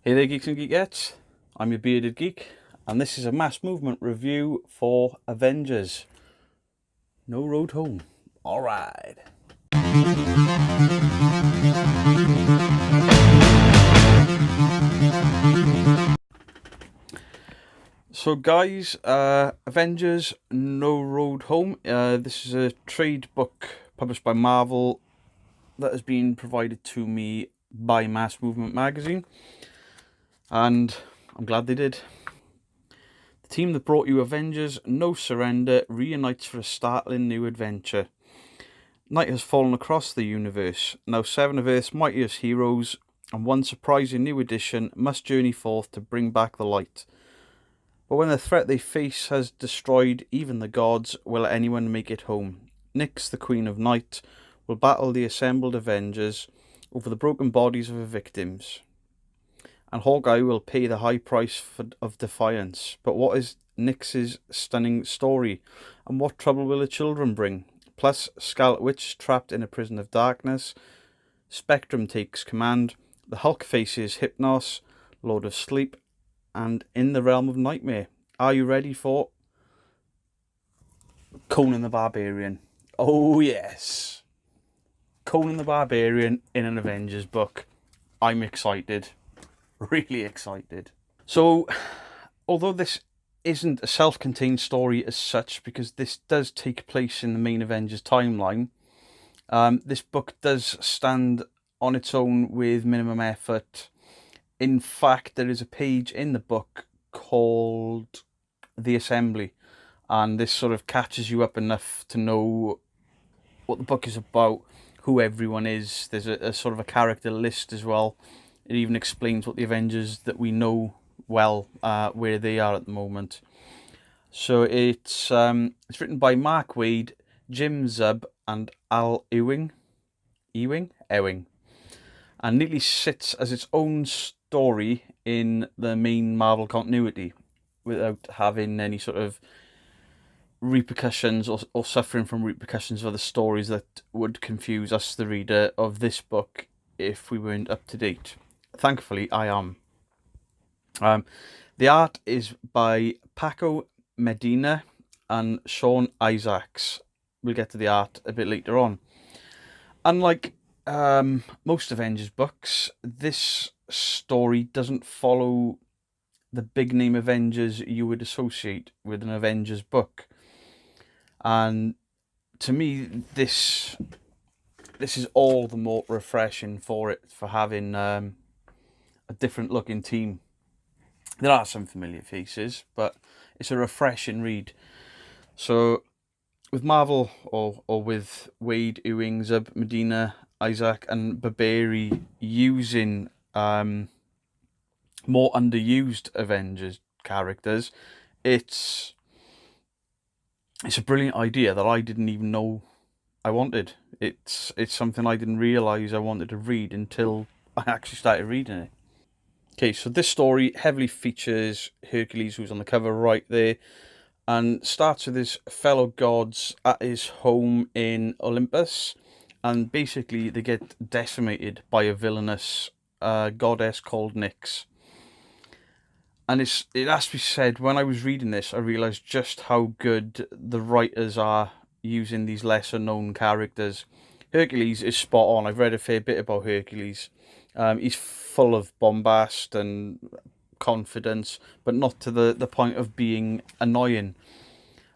Hey there, geeks and geekettes. I'm your bearded geek, and this is a mass movement review for Avengers. No Road Home. All right. So, guys, Avengers No Road Home. This is a trade book published by Marvel that has been provided to me by Mass Movement magazine, and I'm glad they did. The team that brought you Avengers No Surrender reunites for a startling new adventure. Night has fallen across the universe. Now 7 of Earth's mightiest heroes and one surprising new addition must journey forth to bring back the light. But when the threat they face has destroyed even the gods, will anyone make it home? Nyx, the Queen of Night, will battle the assembled Avengers over the broken bodies of her victims. And Hawkeye will pay the high price of defiance. But what is Nyx's stunning story? And what trouble will her children bring? Plus, Scarlet Witch trapped in a prison of darkness. Spectrum takes command. The Hulk faces Hypnos, Lord of Sleep, and in the realm of nightmare. Are you ready for Conan the Barbarian? Oh yes, Conan the Barbarian in an Avengers book. I'm excited, really excited. So, although this isn't a self-contained story as such, because this does take place in the main Avengers timeline, this book does stand on its own with minimum effort. In fact, there is a page in the book called The Assembly, and this sort of catches you up enough to know what the book is about, who everyone is. There's a sort of a character list as well. It even explains what the Avengers that we know well, where they are at the moment. So it's written by Mark Waid, Jim Zub, and Al Ewing, and neatly sits as its own story in the main Marvel continuity, without having any sort of repercussions or suffering from repercussions of other stories that would confuse us, the reader of this book, if we weren't up to date. Thankfully, I am. The art is by Paco Medina and Sean Isaacs. We'll get to the art a bit later on. Unlike most Avengers books, this story doesn't follow the big name Avengers you would associate with an Avengers book. And to me, this is all the more refreshing for having a different looking team. There are some familiar faces, but it's a refreshing read. So with Marvel, or with Wade, Ewing, Zub, Medina, Isaac, and Barberi using more underused Avengers characters, it's a brilliant idea that I didn't even know I wanted. It's something I didn't realise I wanted to read until I actually started reading it. Okay, so this story heavily features Hercules, who's on the cover right there, and starts with his fellow gods at his home in Olympus, and basically they get decimated by a villainous goddess called Nyx. And it has to be said, when I was reading this, I realised just how good the writers are using these lesser known characters. Hercules is spot on. I've read a fair bit about Hercules. He's full of bombast and confidence, but not to the point of being annoying.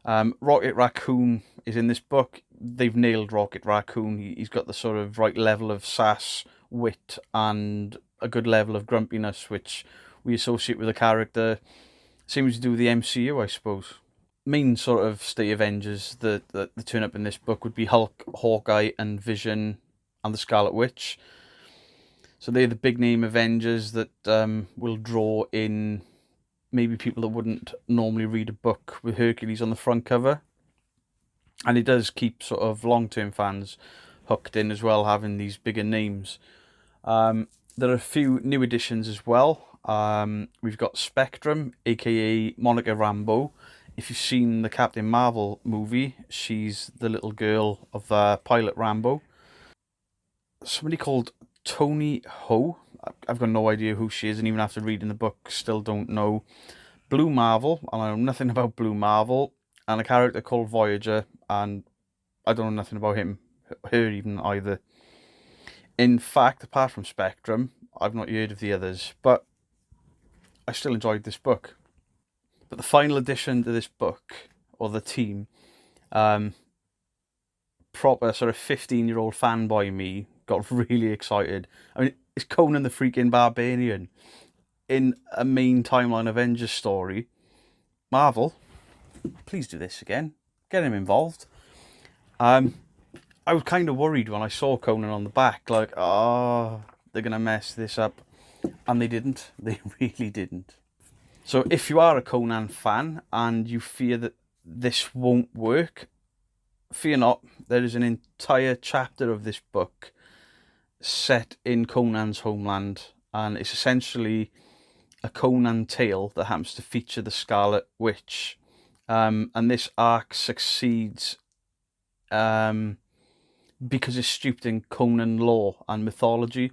Rocket Raccoon is in this book. They've nailed Rocket Raccoon. He's got the sort of right level of sass, wit, and a good level of grumpiness, which we associate with a character. Seems to do with the MCU, I suppose. Main sort of state Avengers that turn up in this book would be Hulk, Hawkeye, and Vision, and the Scarlet Witch. So they're the big name Avengers that will draw in maybe people that wouldn't normally read a book with Hercules on the front cover. And it does keep sort of long-term fans hooked in as well, having these bigger names. There are a few new additions as well. We've got Spectrum, aka Monica Rambeau. If you've seen the Captain Marvel movie, she's the little girl of Pilot Rambeau. Somebody called Tony Ho I've got no idea who she is, and even after reading the book, still don't know. Blue Marvel, and I know nothing about Blue Marvel, and a character called Voyager, and I don't know nothing about her even either. In fact, apart from Spectrum, I've not heard of the others, but I still enjoyed this book. But the final addition to this book, or the team, proper sort of 15-year-old fanboy me got really excited. I mean, it's Conan the freaking Barbarian in a main timeline Avengers story. Marvel, please do this again. Get him involved. I was kind of worried when I saw Conan on the back, like, oh, they're going to mess this up. And they didn't. They really didn't. So if you are a Conan fan and you fear that this won't work, fear not. There is an entire chapter of this book set in Conan's homeland, and it's essentially a Conan tale that happens to feature the Scarlet Witch. And this arc succeeds because it's steeped in Conan lore and mythology,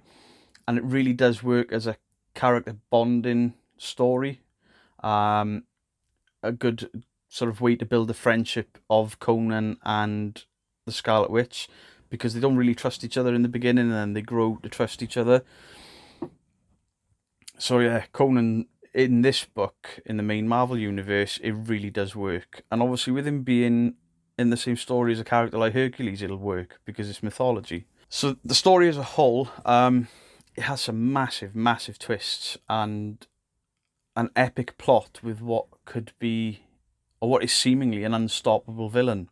and it really does work as a character bonding story. A good sort of way to build a friendship of Conan and the Scarlet Witch, because they don't really trust each other in the beginning, and then they grow to trust each other. So yeah, Conan in this book, in the main Marvel universe, it really does work. And obviously with him being in the same story as a character like Hercules, it'll work because it's mythology. So the story as a whole, it has some massive twists and an epic plot with what could be, or what is seemingly an unstoppable villain.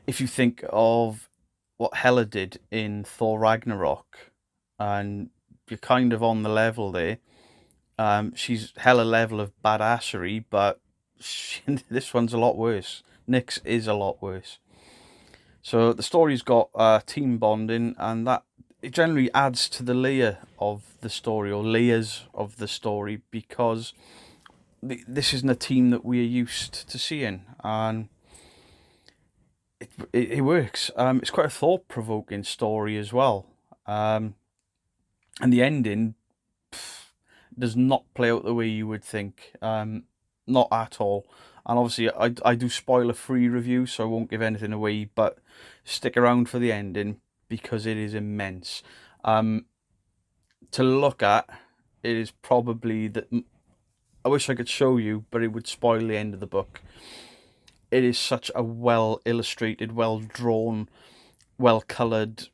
If you think of what Hela did in Thor Ragnarok, and you're kind of on the level there. She's Hela level of badassery, but this one's a lot worse. Nyx is a lot worse. So the story's got team bonding, and that it generally adds to the layer of the story, or layers of the story, because this isn't a team that we're used to seeing, and it works. It's quite a thought-provoking story as well, and the ending does not play out the way you would think, not at all. And obviously, I do spoiler-free review, so I won't give anything away, but stick around for the ending because it is immense. To look at, it is probably that. I wish I could show you, but it would spoil the end of the book. It is such a well illustrated, well drawn, well coloured.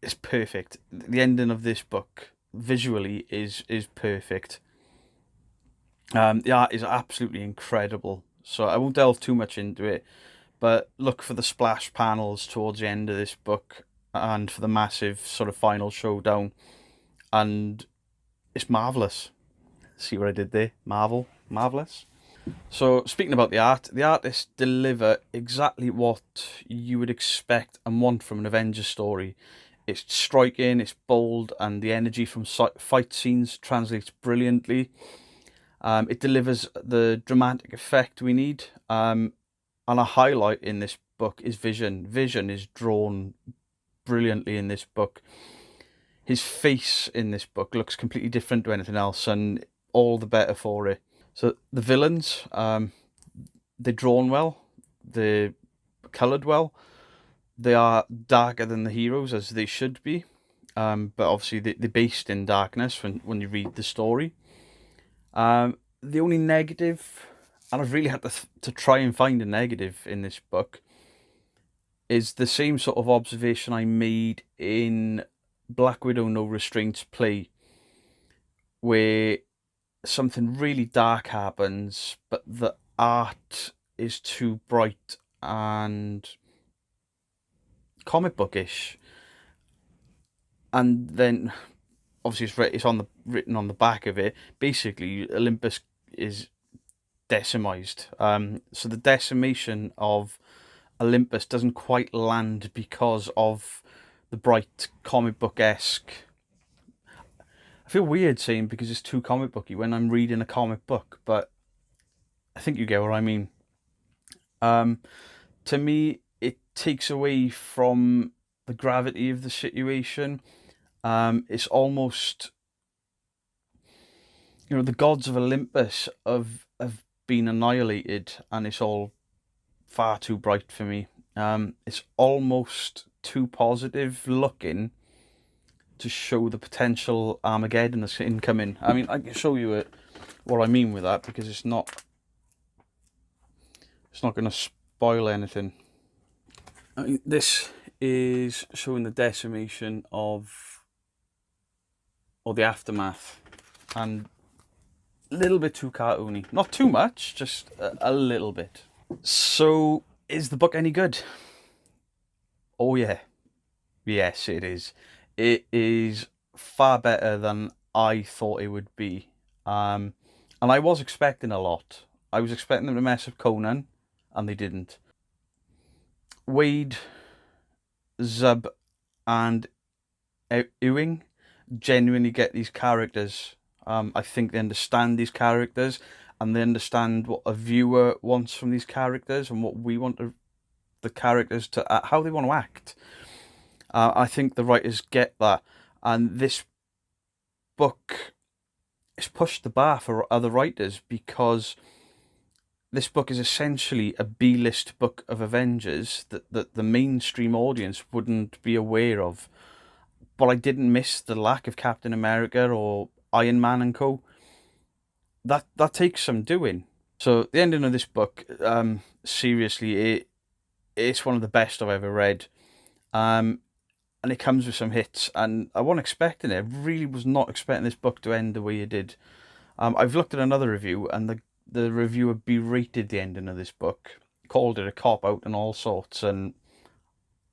It's perfect. The ending of this book visually is perfect. The art is absolutely incredible. So I won't delve too much into it, but look for the splash panels towards the end of this book and for the massive sort of final showdown. And it's marvellous. See what I did there? Marvellous. So speaking about the artists deliver exactly what you would expect and want from an Avengers story. It's striking, it's bold, and the energy from fight scenes translates brilliantly. It delivers the dramatic effect we need. And a highlight in this book is Vision. Vision is drawn brilliantly in this book. His face in this book looks completely different to anything else, and all the better for it. So the villains, they're drawn well, they're coloured well, they are darker than the heroes, as they should be, but obviously they're based in darkness when you read the story. The only negative, and I've really had to try and find a negative in this book, is the same sort of observation I made in Black Widow No Restraints play, where something really dark happens, but the art is too bright and comic bookish. And then, obviously, it's written on the back of it. Basically, Olympus is decimized. So the decimation of Olympus doesn't quite land because of the bright comic book-esque. I feel weird saying because it's too comic booky when I'm reading a comic book, but I think you get what I mean. To me, it takes away from the gravity of the situation, It's almost, the gods of Olympus have been annihilated, and it's all far too bright for me. It's almost too positive looking to show the potential Armageddon that's incoming. I mean, I can show you what I mean with that, because it's not going to spoil anything. I mean, this is showing the decimation of, or the aftermath, and a little bit too cartoony. Not too much, just a little bit. So, is the book any good? Oh yeah. Yes, it is. It is far better than I thought it would be. And I was expecting a lot. I was expecting them to mess up Conan, and they didn't. Wade, Zub, and Ewing genuinely get these characters. I think they understand these characters, and they understand what a viewer wants from these characters, and what we want the characters to, how they want to act. I think the writers get that, and this book has pushed the bar for other writers, because this book is essentially a B-list book of Avengers that the mainstream audience wouldn't be aware of. But I didn't miss the lack of Captain America or Iron Man and co. That takes some doing. So the ending of this book, seriously, it's one of the best I've ever read. And it comes with some hits, and I wasn't expecting it. I really was not expecting this book to end the way it did. I've looked at another review, and the reviewer berated the ending of this book, called it a cop-out and all sorts, and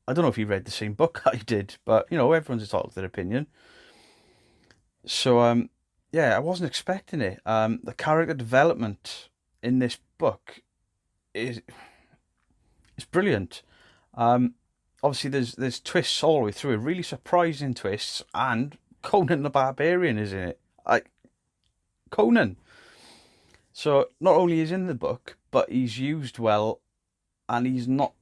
I don't know if he read the same book I did, but, everyone's entitled to their opinion. So, yeah, I wasn't expecting it. The character development in this book is brilliant. Obviously, there's twists all the way through, really surprising twists, and Conan the Barbarian is in it. Conan. So not only is he in the book, but he's used well, and he's not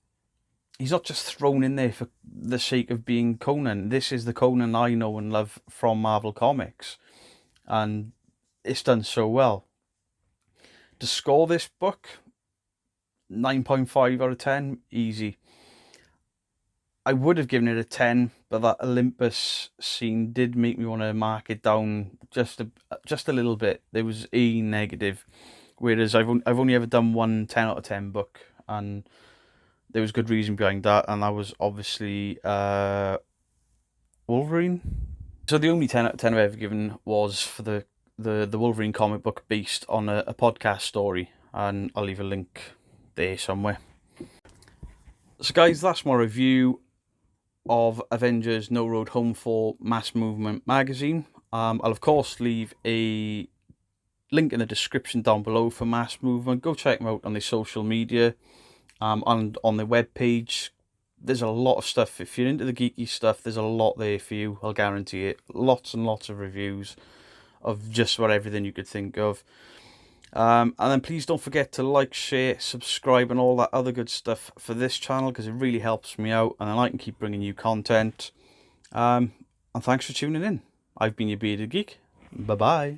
just thrown in there for the sake of being Conan. This is the Conan I know and love from Marvel Comics, and it's done so well. To score this book, 9.5 out of 10, easy. I would have given it a 10, but that Olympus scene did make me want to mark it down just a little bit. There was a negative, whereas I've only ever done one 10 out of 10 book, and there was good reason behind that, and that was obviously Wolverine. So the only 10 out of 10 I've ever given was for the Wolverine comic book, based on a podcast story, and I'll leave a link there somewhere. So guys, that's my review of Avengers No Road Home for Mass Movement magazine. I'll of course leave a link in the description down below for Mass Movement. Go check them out on their social media, and on their webpage. There's a lot of stuff. If you're into the geeky stuff, there's a lot there for you, I'll guarantee it. Lots and lots of reviews of just about everything you could think of. And then please don't forget to like, share, subscribe, and all that other good stuff for this channel, because it really helps me out, and then I can keep bringing you content. And thanks for tuning in. I've been your bearded geek. Bye bye.